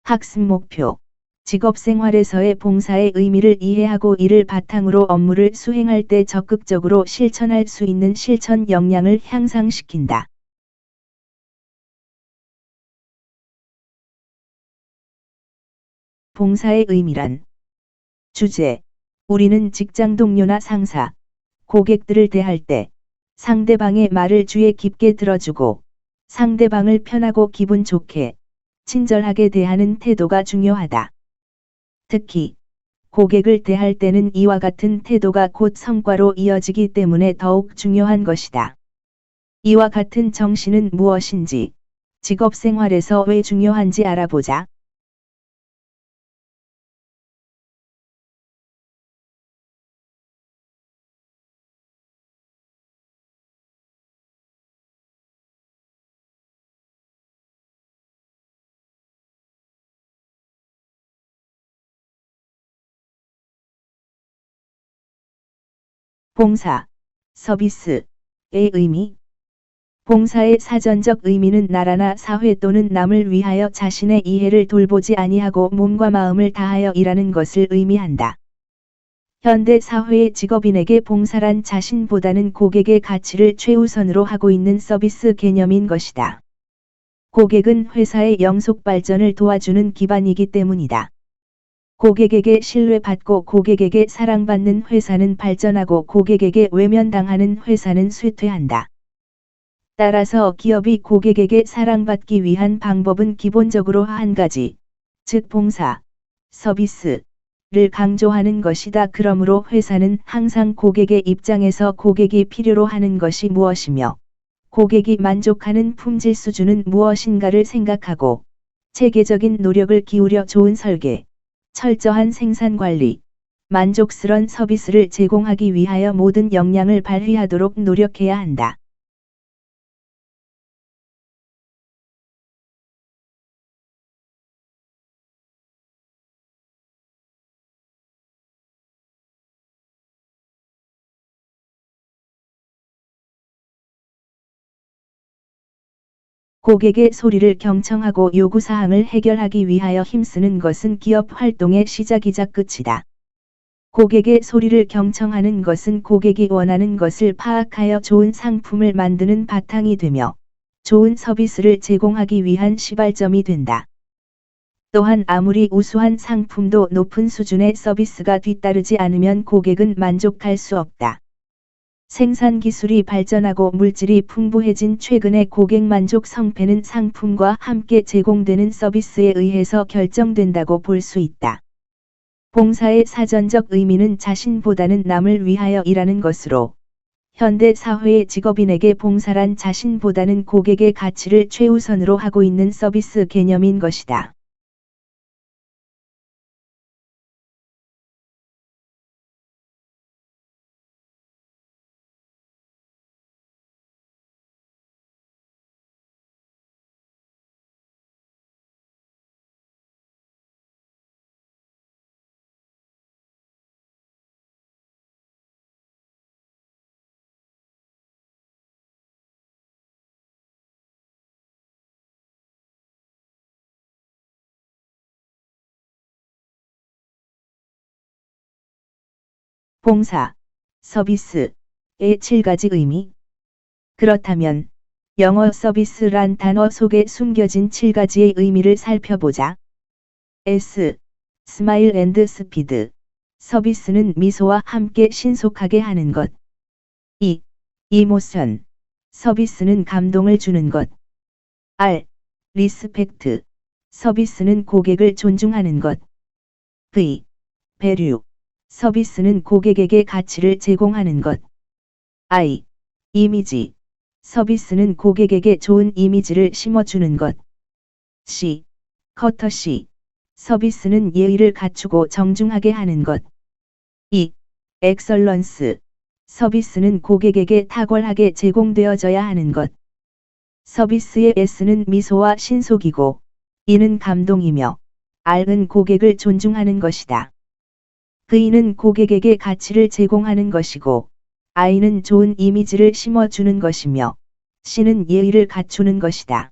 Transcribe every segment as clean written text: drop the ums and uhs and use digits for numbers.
학습 목표. 직업생활에서의 봉사의 의미를 이해하고 이를 바탕으로 업무를 수행할 때 적극적으로 실천할 수 있는 실천 역량을 향상시킨다. 봉사의 의미란. 주제. 우리는 직장 동료나 상사, 고객들을 대할 때 상대방의 말을 주의 깊게 들어주고 상대방을 편하고 기분 좋게, 친절하게 대하는 태도가 중요하다. 특히 고객을 대할 때는 이와 같은 태도가 곧 성과로 이어지기 때문에 더욱 중요한 것이다. 이와 같은 정신은 무엇인지, 직업 생활에서 왜 중요한지 알아보자. 봉사, 서비스의 의미. 봉사의 사전적 의미는 나라나 사회 또는 남을 위하여 자신의 이해를 돌보지 아니하고 몸과 마음을 다하여 일하는 것을 의미한다. 현대 사회의 직업인에게 봉사란 자신보다는 고객의 가치를 최우선으로 하고 있는 서비스 개념인 것이다. 고객은 회사의 영속 발전을 도와주는 기반이기 때문이다. 고객에게 신뢰받고 고객에게 사랑받는 회사는 발전하고 고객에게 외면당하는 회사는 쇠퇴한다. 따라서 기업이 고객에게 사랑받기 위한 방법은 기본적으로 한 가지, 즉 봉사, 서비스를 강조하는 것이다. 그러므로 회사는 항상 고객의 입장에서 고객이 필요로 하는 것이 무엇이며 고객이 만족하는 품질 수준은 무엇인가를 생각하고 체계적인 노력을 기울여 좋은 설계, 철저한 생산 관리, 만족스러운 서비스를 제공하기 위하여 모든 역량을 발휘하도록 노력해야 한다. 고객의 소리를 경청하고 요구사항을 해결하기 위하여 힘쓰는 것은 기업 활동의 시작이자 끝이다. 고객의 소리를 경청하는 것은 고객이 원하는 것을 파악하여 좋은 상품을 만드는 바탕이 되며 좋은 서비스를 제공하기 위한 시발점이 된다. 또한 아무리 우수한 상품도 높은 수준의 서비스가 뒤따르지 않으면 고객은 만족할 수 없다. 생산 기술이 발전하고 물질이 풍부해진 최근의 고객 만족 성패는 상품과 함께 제공되는 서비스에 의해서 결정된다고 볼 수 있다. 봉사의 사전적 의미는 자신보다는 남을 위하여 일하는 것으로, 현대 사회의 직업인에게 봉사란 자신보다는 고객의 가치를 최우선으로 하고 있는 서비스 개념인 것이다. 봉사, 서비스의 7가지 의미. 그렇다면 영어 서비스란 단어 속에 숨겨진 7가지의 의미를 살펴보자. S. 스마일 앤드 스피드. 서비스는 미소와 함께 신속하게 하는 것. 2. 이모션. 서비스는 감동을 주는 것. R. 리스펙트. 서비스는 고객을 존중하는 것. V. 배류. 서비스는 고객에게 가치를 제공하는 것. I. 이미지. 서비스는 고객에게 좋은 이미지를 심어주는 것. C. 커터시. 서비스는 예의를 갖추고 정중하게 하는 것. E. 엑설런스. 서비스는 고객에게 탁월하게 제공되어져야 하는 것. 서비스의 S는 미소와 신속이고, E는 감동이며, R은 고객을 존중하는 것이다. V는 고객에게 가치를 제공하는 것이고, I는 좋은 이미지를 심어주는 것이며, C는 예의를 갖추는 것이다.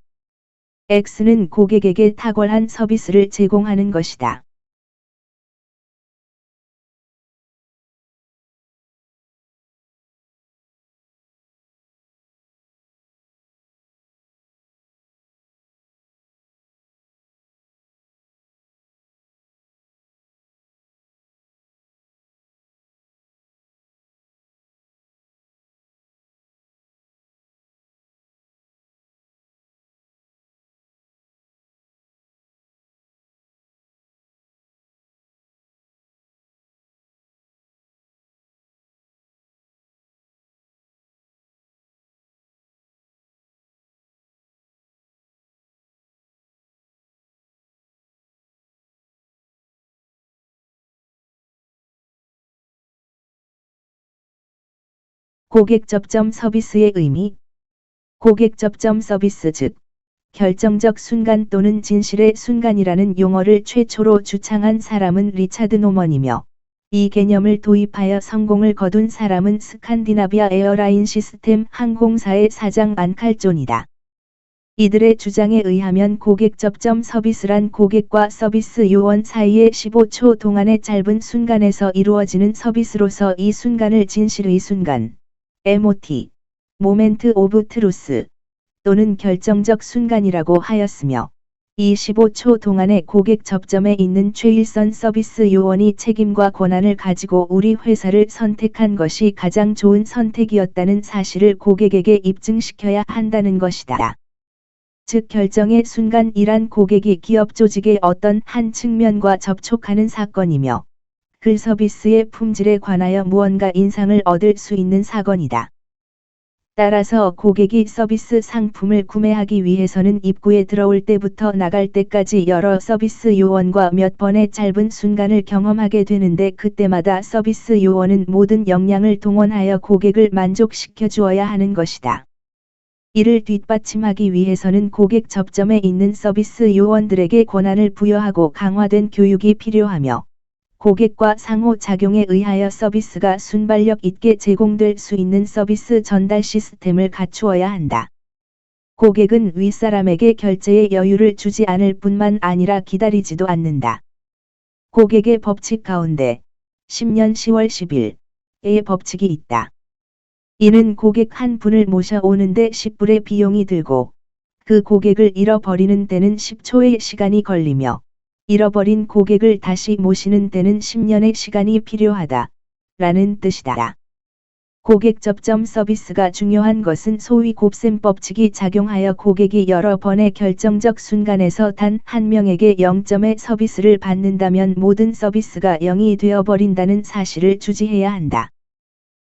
X는 고객에게 탁월한 서비스를 제공하는 것이다. 고객 접점 서비스의 의미. 고객 접점 서비스 즉 결정적 순간 또는 진실의 순간이라는 용어를 최초로 주창한 사람은 리차드 노먼이며 이 개념을 도입하여 성공을 거둔 사람은 스칸디나비아 에어라인 시스템 항공사의 사장 안칼존이다. 이들의 주장에 의하면 고객 접점 서비스란 고객과 서비스 요원 사이의 15초 동안의 짧은 순간에서 이루어지는 서비스로서 이 순간을 진실의 순간, MOT, 모멘트 오브 트루스, 또는 결정적 순간이라고 하였으며, 이 15초 동안의 고객 접점에 있는 최일선 서비스 요원이 책임과 권한을 가지고 우리 회사를 선택한 것이 가장 좋은 선택이었다는 사실을 고객에게 입증시켜야 한다는 것이다. 즉 결정의 순간이란 고객이 기업 조직의 어떤 한 측면과 접촉하는 사건이며, 그 서비스의 품질에 관하여 무언가 인상을 얻을 수 있는 사건이다. 따라서 고객이 서비스 상품을 구매하기 위해서는 입구에 들어올 때부터 나갈 때까지 여러 서비스 요원과 몇 번의 짧은 순간을 경험하게 되는데 그때마다 서비스 요원은 모든 역량을 동원하여 고객을 만족시켜 주어야 하는 것이다. 이를 뒷받침하기 위해서는 고객 접점에 있는 서비스 요원들에게 권한을 부여하고 강화된 교육이 필요하며, 고객과 상호작용에 의하여 서비스가 순발력 있게 제공될 수 있는 서비스 전달 시스템을 갖추어야 한다. 고객은 윗사람에게 결제의 여유를 주지 않을 뿐만 아니라 기다리지도 않는다. 고객의 법칙 가운데 10년 10월 10일의 법칙이 있다. 이는 고객 한 분을 모셔오는데 10불의 비용이 들고 그 고객을 잃어버리는 데는 10초의 시간이 걸리며 잃어버린 고객을 다시 모시는 데는 10년의 시간이 필요하다. 라는 뜻이다. 고객 접점 서비스가 중요한 것은 소위 곱셈 법칙이 작용하여 고객이 여러 번의 결정적 순간에서 단 한 명에게 0점의 서비스를 받는다면 모든 서비스가 0이 되어버린다는 사실을 주지해야 한다.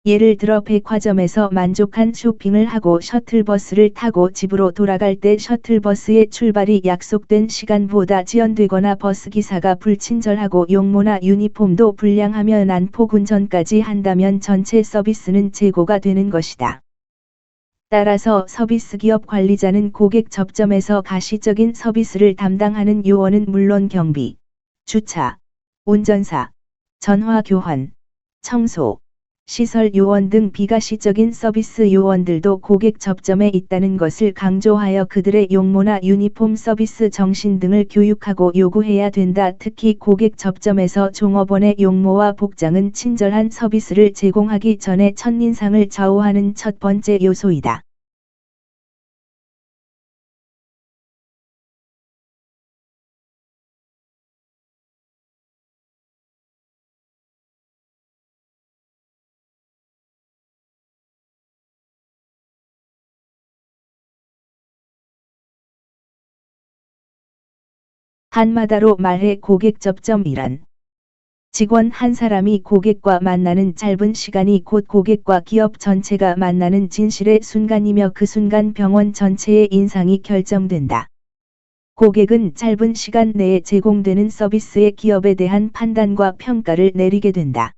예를 들어 백화점에서 만족한 쇼핑을 하고 셔틀버스를 타고 집으로 돌아갈 때 셔틀버스의 출발이 약속된 시간보다 지연되거나 버스기사가 불친절하고 용모나 유니폼도 불량하며 난폭 운전까지 한다면 전체 서비스는 재고가 되는 것이다. 따라서 서비스 기업 관리자는 고객 접점에서 가시적인 서비스를 담당하는 요원은 물론 경비, 주차, 운전사, 전화 교환, 청소, 시설 요원 등 비가시적인 서비스 요원들도 고객 접점에 있다는 것을 강조하여 그들의 용모나 유니폼 서비스 정신 등을 교육하고 요구해야 된다. 특히 고객 접점에서 종업원의 용모와 복장은 친절한 서비스를 제공하기 전에 첫인상을 좌우하는 첫 번째 요소이다. 한마디로 말해 고객 접점이란 직원 한 사람이 고객과 만나는 짧은 시간이 곧 고객과 기업 전체가 만나는 진실의 순간이며 그 순간 병원 전체의 인상이 결정된다. 고객은 짧은 시간 내에 제공되는 서비스의 기업에 대한 판단과 평가를 내리게 된다.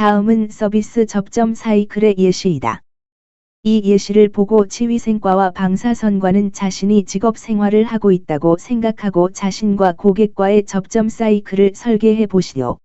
다음은 서비스 접점 사이클의 예시이다. 이 예시를 보고 치위생과와 방사선과는 자신이 직업 생활을 하고 있다고 생각하고 자신과 고객과의 접점 사이클을 설계해 보시오.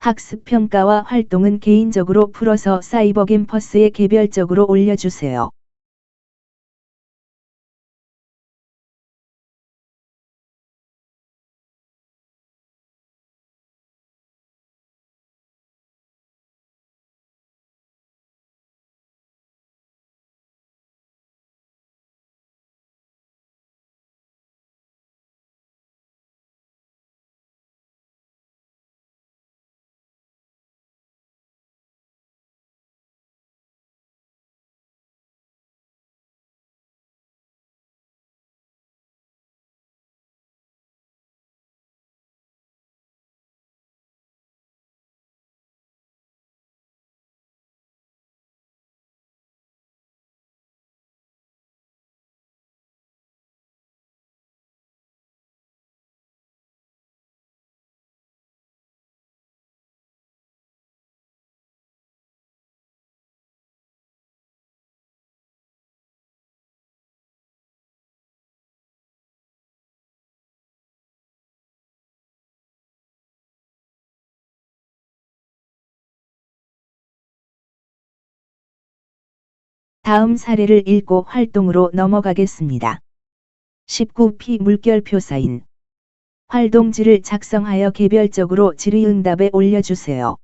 학습평가와 활동은 개인적으로 풀어서 사이버 캠퍼스에 개별적으로 올려주세요. 다음 사례를 읽고 활동으로 넘어가겠습니다. 19P 물결표 사인 활동지를 작성하여 개별적으로 질의응답에 올려주세요.